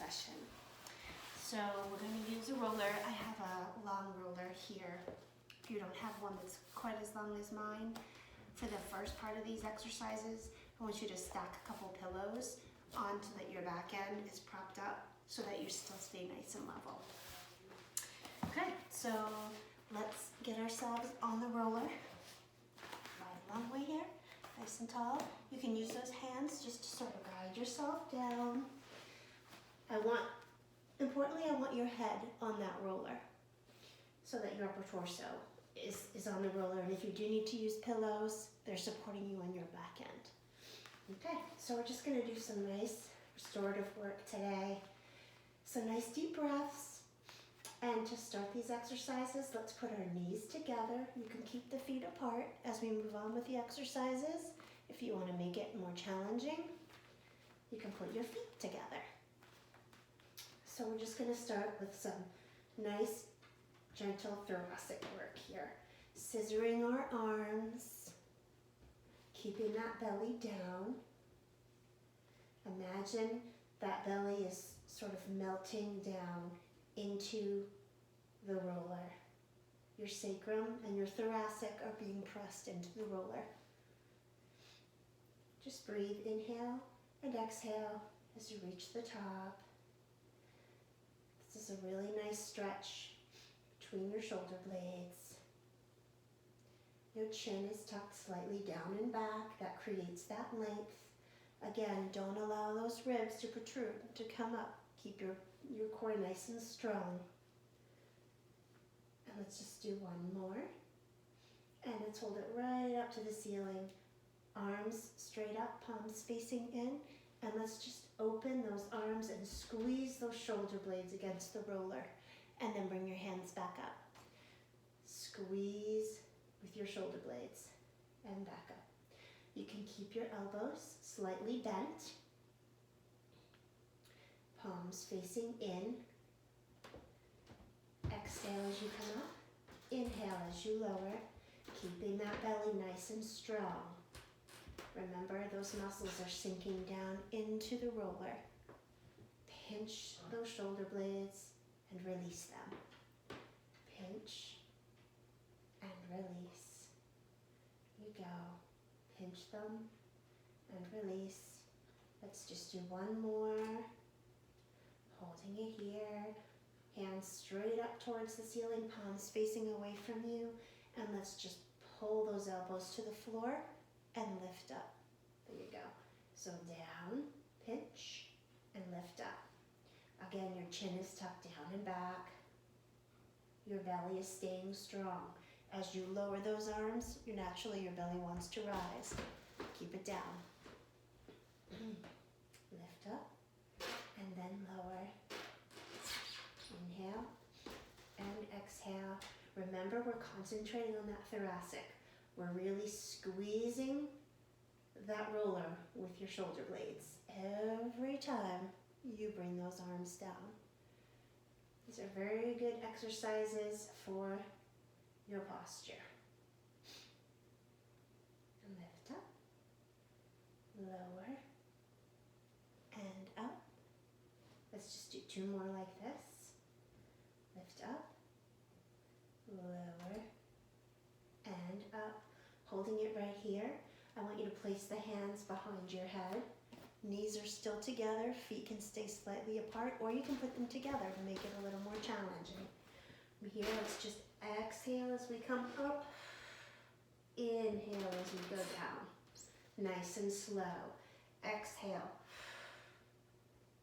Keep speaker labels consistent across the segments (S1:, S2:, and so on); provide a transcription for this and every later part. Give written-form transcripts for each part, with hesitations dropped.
S1: session. So we're going to use a roller. I have a long roller here. If you don't have one that's quite as long as mine, for the first part of these exercises, I want you to stack a couple pillows on so that your back end is propped up so that you still stay nice and level. Okay, so let's get ourselves on the roller. Right along way here, nice and tall. You can use those hands just to sort of guide yourself down. Importantly, I want your head on that roller so that your upper torso is on the roller. And if you do need to use pillows, they're supporting you on your back end. Okay, so we're just gonna do some nice restorative work today. Some nice deep breaths. And to start these exercises, let's put our knees together. You can keep the feet apart as we move on with the exercises. If you want to make it more challenging, you can put your feet together. So we're just going to start with some nice, gentle thoracic work here. Scissoring our arms, keeping that belly down. Imagine that belly is sort of melting down into the roller. Your sacrum and your thoracic are being pressed into the roller. Just breathe, inhale and exhale as you reach the top. This is a really nice stretch between your shoulder blades. Your chin is tucked slightly down and back. That creates that length. Again, don't allow those ribs to protrude, to come up. Keep your core nice and strong. And let's just do one more. And let's hold it right up to the ceiling. Arms straight up, palms facing in. And let's just open those arms and squeeze those shoulder blades against the roller. And then bring your hands back up. Squeeze with your shoulder blades and back up. You can keep your elbows slightly bent. Palms facing in. Exhale as you come up. Inhale as you lower. Keeping that belly nice and strong. Remember, those muscles are sinking down into the roller. Pinch those shoulder blades and release them. Pinch and release. Here you go. Pinch them and release. Let's just do one more. Holding it here. Hands straight up towards the ceiling, palms facing away from you. And let's just pull those elbows to the floor and lift up. There you go. So down, pinch, and lift up. Again, your chin is tucked down and back. Your belly is staying strong. As you lower those arms, naturally your belly wants to rise. Keep it down. Lift up, and then lower. Inhale and exhale. Remember, we're concentrating on that thoracic. We're really squeezing that roller with your shoulder blades every time you bring those arms down. These are very good exercises for your posture. And lift up, lower, and up. Let's just do two more like this. Lift up, lower, and up. Holding it right here. I want you to place the hands behind your head. Knees are still together, feet can stay slightly apart, or you can put them together to make it a little more challenging. Here, let's just exhale as we come up. Inhale as we go down. Nice and slow. Exhale.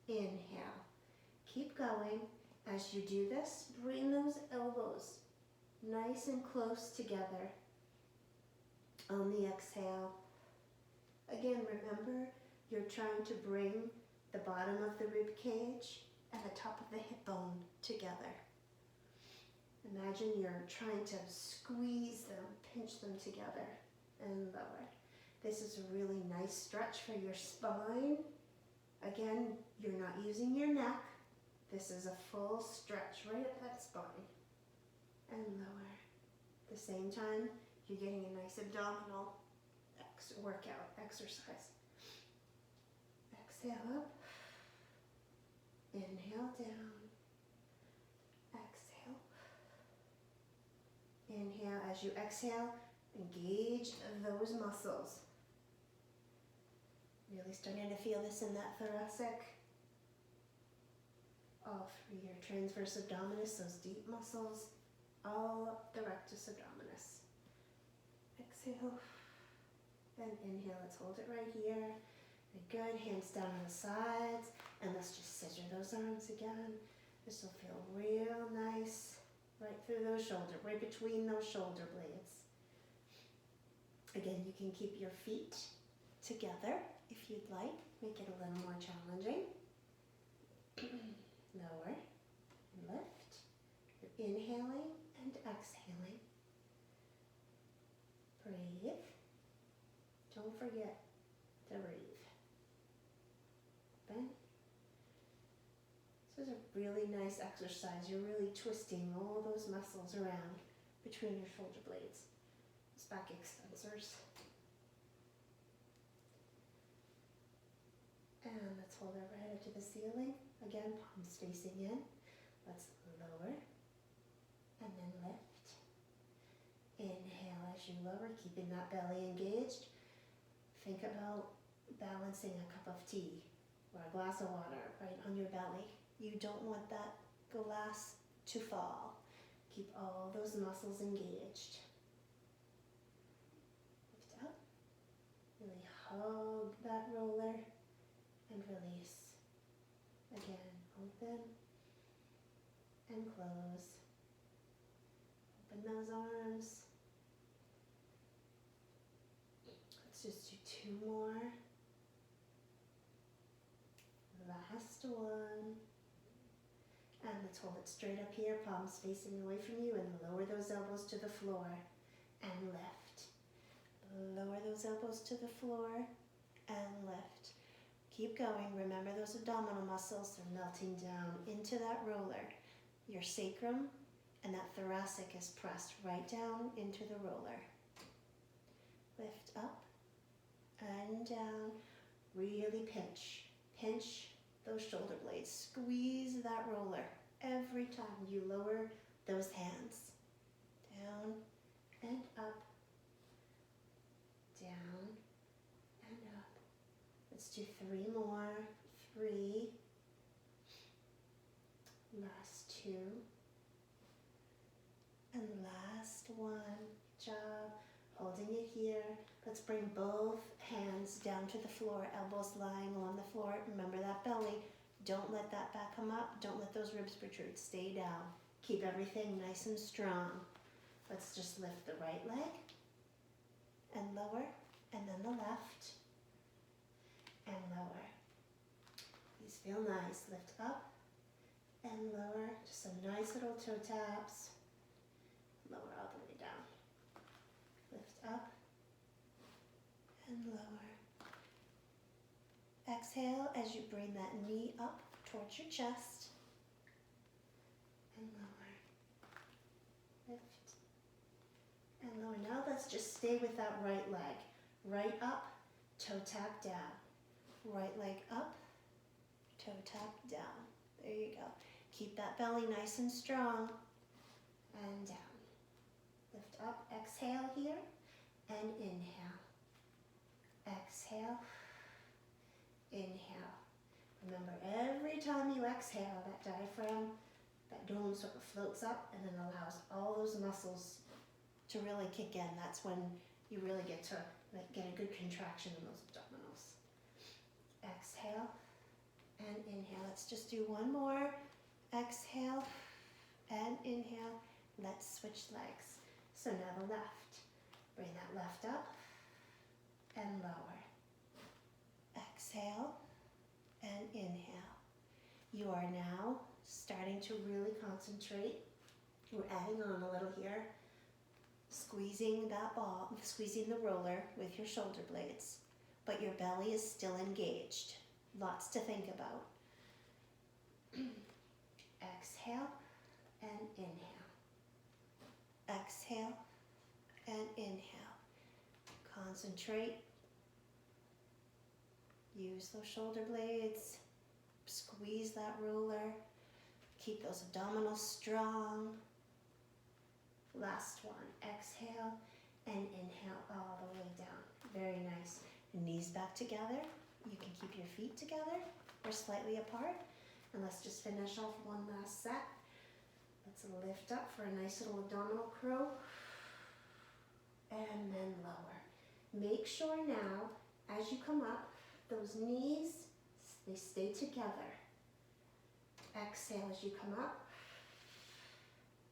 S1: Inhale. Keep going. As you do this, bring those elbows nice and close together on the exhale. Again, remember, you're trying to bring the bottom of the rib cage and the top of the hip bone together. Imagine you're trying to squeeze them, pinch them together, and lower. This is a really nice stretch for your spine. Again, you're not using your neck. This is a full stretch right up that spine. And lower. At the same time, you're getting a nice abdominal workout exercise. Exhale up. Inhale down. Exhale. Inhale. As you exhale, engage those muscles. Really starting to feel this in that thoracic. All through your transverse abdominis, those deep muscles, all up the rectus abdominis. Exhale. And inhale. Let's hold it right here. Good. Hands down on the sides. And let's just scissor those arms again. This will feel real nice. Right through those shoulders, right between those shoulder blades. Again, you can keep your feet together if you'd like. Make it a little more challenging. Lower and lift. You're inhaling and exhaling. Breathe. Don't forget to breathe. Bend. This is a really nice exercise. You're really twisting all those muscles around between your shoulder blades. Those back extensors. And let's hold our right up to the ceiling. Again, palms facing in. Let's lower and then lift. Inhale as you lower, keeping that belly engaged. Think about balancing a cup of tea or a glass of water right on your belly. You don't want that glass to fall. Keep all those muscles engaged. Lift up. Really hug that roller and release. Again, open and close. Open those arms. Let's just do 2 more. Last one. And let's hold it straight up here, palms facing away from you, and lower those elbows to the floor and lift. Lower those elbows to the floor and lift. Keep going. Remember those abdominal muscles are melting down into that roller. Your sacrum and that thoracic is pressed right down into the roller. Lift up and down. Really pinch. Pinch those shoulder blades. Squeeze that roller every time you lower those hands. Down and up. Down and up. Let's do 3 more. 3. Last 2. And last 1. Good job. Holding it here. Let's bring both hands down to the floor, elbows lying on the floor. Remember that belly. Don't let that back come up. Don't let those ribs protrude. Stay down. Keep everything nice and strong. Let's just lift the right leg and lower, and then the left and lower. These feel nice. Lift up and lower. Just some nice little toe taps. Lower all the way down. Lift up and lower. Exhale as you bring that knee up towards your chest and lower. Lift and lower. Now let's just stay with that right leg. Right up, toe tap down. Right leg up, toe tap down. There you go. Keep that belly nice and strong and down. Lift up, exhale here and inhale. Exhale. Inhale. Remember, every time you exhale, that diaphragm, that dome sort of floats up and then allows all those muscles to really kick in. That's when you really get to get a good contraction in those abdominals. Exhale and inhale. Let's just do 1 more. Exhale and inhale. Let's switch legs. So now the left. Bring that left up and lower. Exhale and inhale. You are now starting to really concentrate. We're adding on a little here. Squeezing that ball, squeezing the roller with your shoulder blades, but your belly is still engaged. Lots to think about. Exhale and inhale. Exhale and inhale. Concentrate. Use those shoulder blades. Squeeze that roller. Keep those abdominals strong. Last one. Exhale and inhale all the way down. Very nice. Knees back together. You can keep your feet together or slightly apart. And let's just finish off one last set. Let's lift up for a nice little abdominal crow. And then lower. Make sure now, as you come up, those knees, they stay together. Exhale as you come up.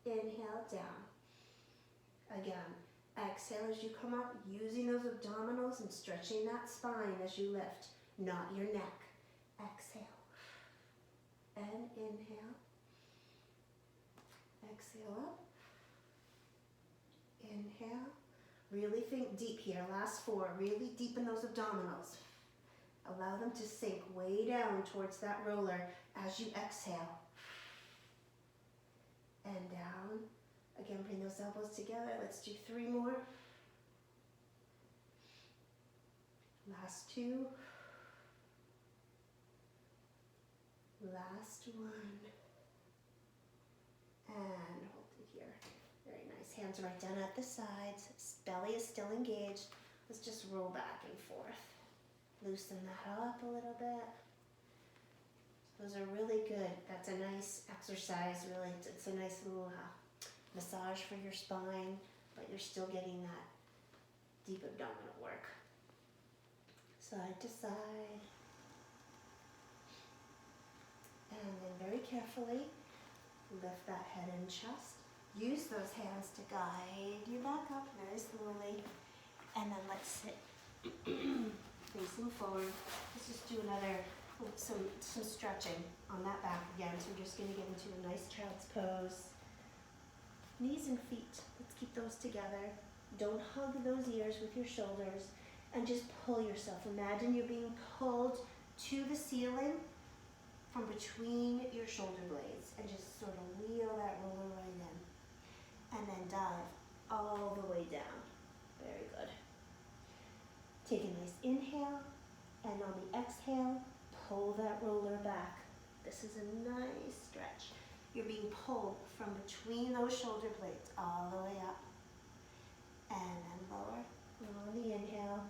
S1: Inhale down. Again, exhale as you come up, using those abdominals and stretching that spine as you lift, not your neck. Exhale. And inhale. Exhale up. Inhale. Really think deep here. Last 4. Really deepen those abdominals. Allow them to sink way down towards that roller as you exhale. And down. Again, bring those elbows together. Let's do 3 more. Last 2. Last 1. And hold it here. Very nice. Hands right down at the sides. Belly is still engaged. Let's just roll back and forth. Loosen that up a little bit. Those are really good. That's a nice exercise, really. It's a nice little massage for your spine, but you're still getting that deep abdominal work. Side to side. And then very carefully, lift that head and chest. Use those hands to guide you back up very slowly. And then let's sit facing forward. Let's just do some stretching on that back again. So we're just going to get into a nice child's pose. Knees and feet, let's keep those together. Don't hug those ears with your shoulders and just pull yourself. Imagine you're being pulled to the ceiling from between your shoulder blades and just sort of wheel that roller right in. And then dive all the way down. Very good. Take a nice inhale, and on the exhale, pull that roller back. This is a nice stretch. You're being pulled from between those shoulder blades all the way up. And then lower. On the inhale.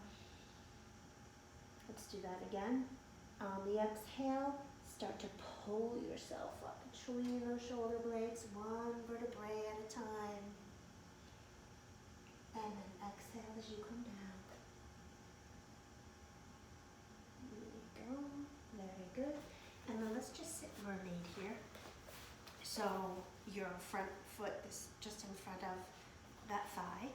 S1: Let's do that again. On the exhale, start to pull yourself up between those shoulder blades, one vertebrae at a time. And then exhale as you come down. There you go. Very good. And then let's just sit mermaid here. So your front foot is just in front of that thigh.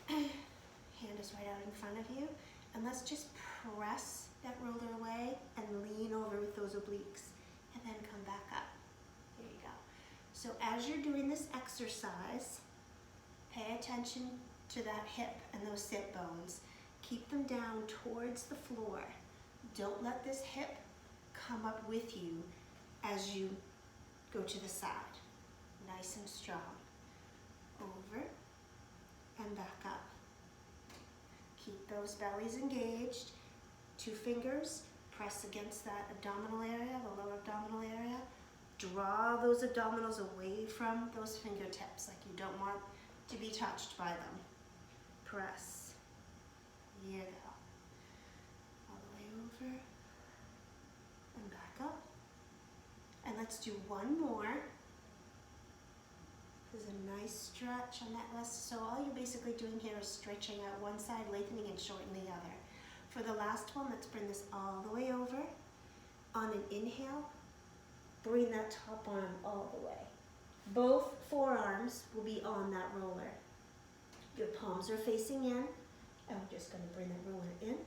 S1: Hand is right out in front of you. And let's just press that roller away and lean over with those obliques. And then come back up. Here you go. So as you're doing this exercise, pay attention to that hip and those sit bones. Keep them down towards the floor. Don't let this hip come up with you as you go to the side. Nice and strong. Over and back up. Keep those bellies engaged. 2 fingers, press against that abdominal area, the lower abdominal area. Draw those abdominals away from those fingertips, like you don't want to be touched by them. Press. Here you go. All the way over and back up. And let's do 1 more. This is a nice stretch on that last. So all you're basically doing here is stretching out one side, lengthening and shortening the other. For the last one, let's bring this all the way over. On an inhale, bring that top arm all the way. Both forearms will be on that roller. Your palms are facing in, and we're just going to bring that roller in, and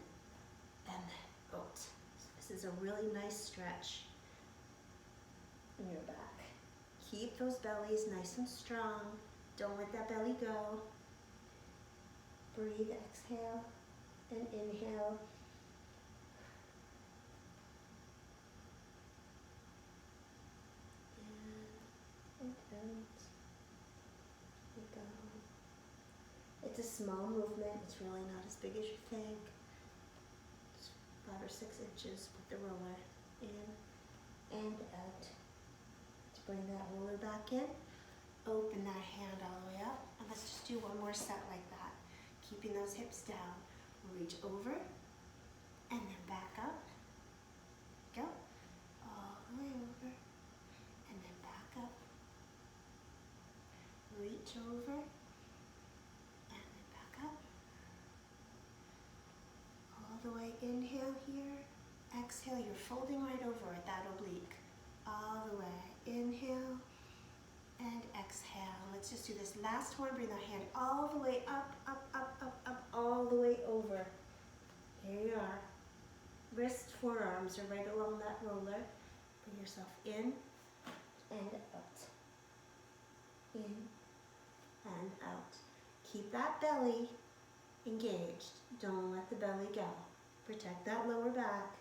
S1: then out. This is a really nice stretch in your back. Keep those bellies nice and strong. Don't let that belly go. Breathe, exhale, and inhale. And out. Here we go. It's a small movement. It's really not as big as you think. It's 5 or 6 inches with the roller. in and out. Let's bring that roller back in. Open that hand all the way up. And let's just do one more set like that. Keeping those hips down. Reach over and then back up. Go. All the way over and then back up. Reach over and then back up. All the way, inhale here. Exhale, you're folding right over at that oblique. All the way. Inhale and exhale. Let's just do this last one. Bring the hand all the way up, up, up, up, up, all the way over. Here you are. Wrist, forearms are right along that roller. Bring yourself in and out. In and out. Keep that belly engaged. Don't let the belly go. Protect that lower back.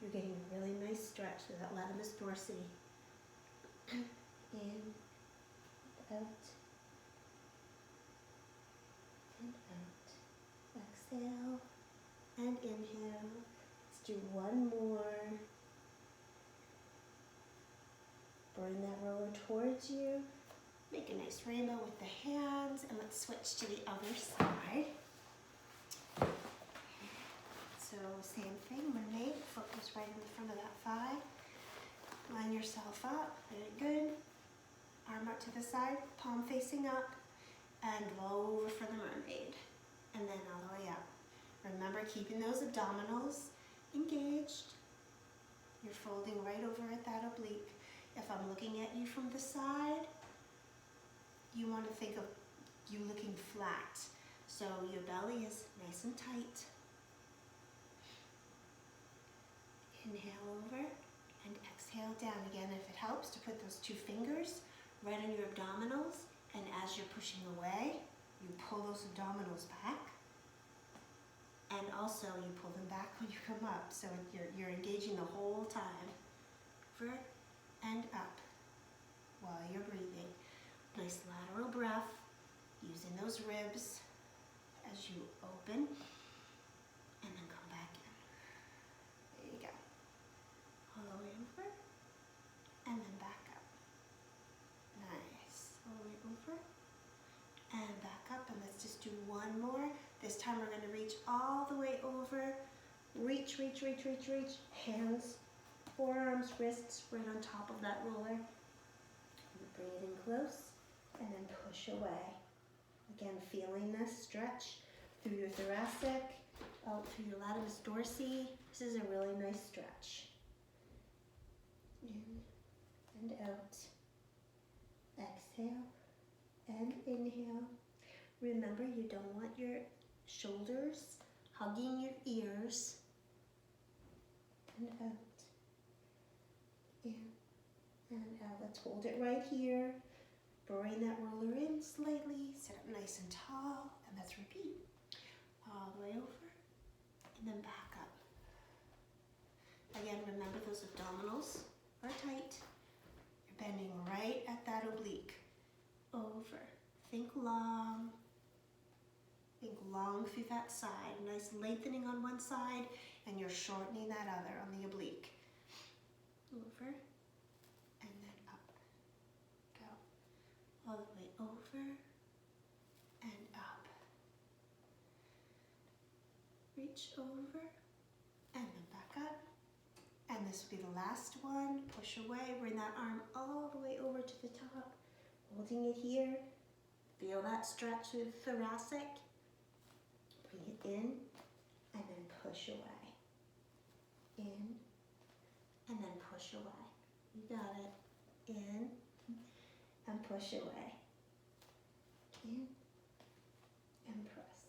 S1: You're getting a really nice stretch through that latimus dorsi. In, out, and out. Exhale and inhale. Let's do one more. Bring that roller towards you. Make a nice rainbow with the hands, and let's switch to the other side. So same thing, mermaid, foot goes right in front of that thigh. Line yourself up, very good. Arm out to the side, palm facing up, and roll over for the mermaid. And then all the way up. Remember, keeping those abdominals engaged. You're folding right over at that oblique. If I'm looking at you from the side, you want to think of you looking flat. So your belly is nice and tight. Inhale over and exhale down again. If it helps to put those two fingers right on your abdominals, and as you're pushing away, you pull those abdominals back, and also you pull them back when you come up. So you're engaging the whole time. Over and up while you're breathing. Nice lateral breath, using those ribs as you open, and then come back in. There you go. All the way over, and then back up. Nice. All the way over, and back up, and let's just do one more. This time we're going to reach all the way over. Reach, reach, reach, reach, reach. Hands, forearms, wrists right on top of that roller. Bring it in close, and then push away. Again, feeling this stretch through your thoracic, out through your latimus dorsi. This is a really nice stretch. In and out. Exhale and inhale. Remember, you don't want your shoulders hugging your ears. And out. In and out. Let's hold it right here. Bring that roller in slightly. Sit up nice and tall. And let's repeat. All the way over. And then back up. Again, remember those abdominals are tight. You're bending right at that oblique. Over. Think long. Think long through that side. Nice lengthening on one side, and you're shortening that other on the oblique. Over. And then up. Go. All the way over and up. Reach over and then back up. And this will be the last one. Push away. Bring that arm all the way over to the top. Holding it here. Feel that stretch through the thoracic. Bring it in and then push away. In and then push away. You got it. In and push away. In and press.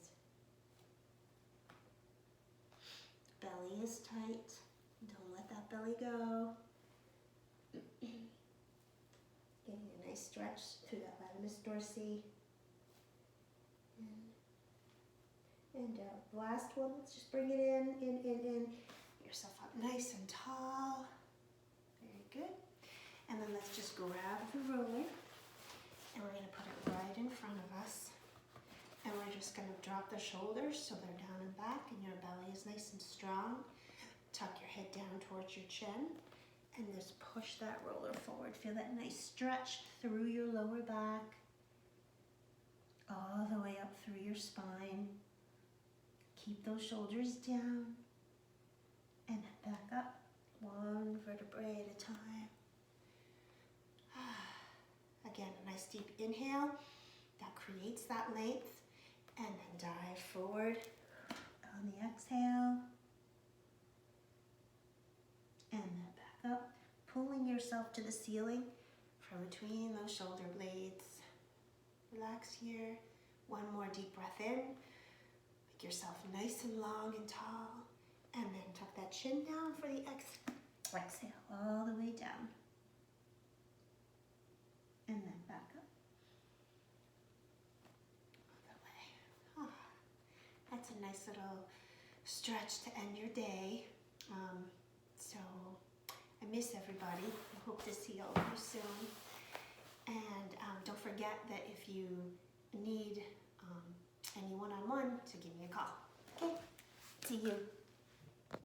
S1: Belly is tight. Don't let that belly go. Getting a nice stretch through that latimus dorsi. In and out. Last one, let's just bring it in. Get yourself up nice and tall. Very good. And then let's just grab the roller, and we're going to put it right in front of us. And we're just going to drop the shoulders so they're down and back, and your belly is nice and strong. tuck your head down towards your chin and just push that roller forward. Feel that nice stretch through your lower back, all the way up through your spine. Keep those shoulders down and then back up, one vertebrae at a time. Again, a nice deep inhale that creates that length, and then dive forward on the exhale, and then back up, pulling yourself to the ceiling from between those shoulder blades. Relax here. One more deep breath in. Make yourself nice and long and tall, and then tuck that chin down for the exhale all the way down. And then back up. Other way. Oh, that's a nice little stretch to end your day. So I miss everybody. I hope to see all of you soon. And don't forget that if you need any one-on-one, to give me a call. Okay? See you.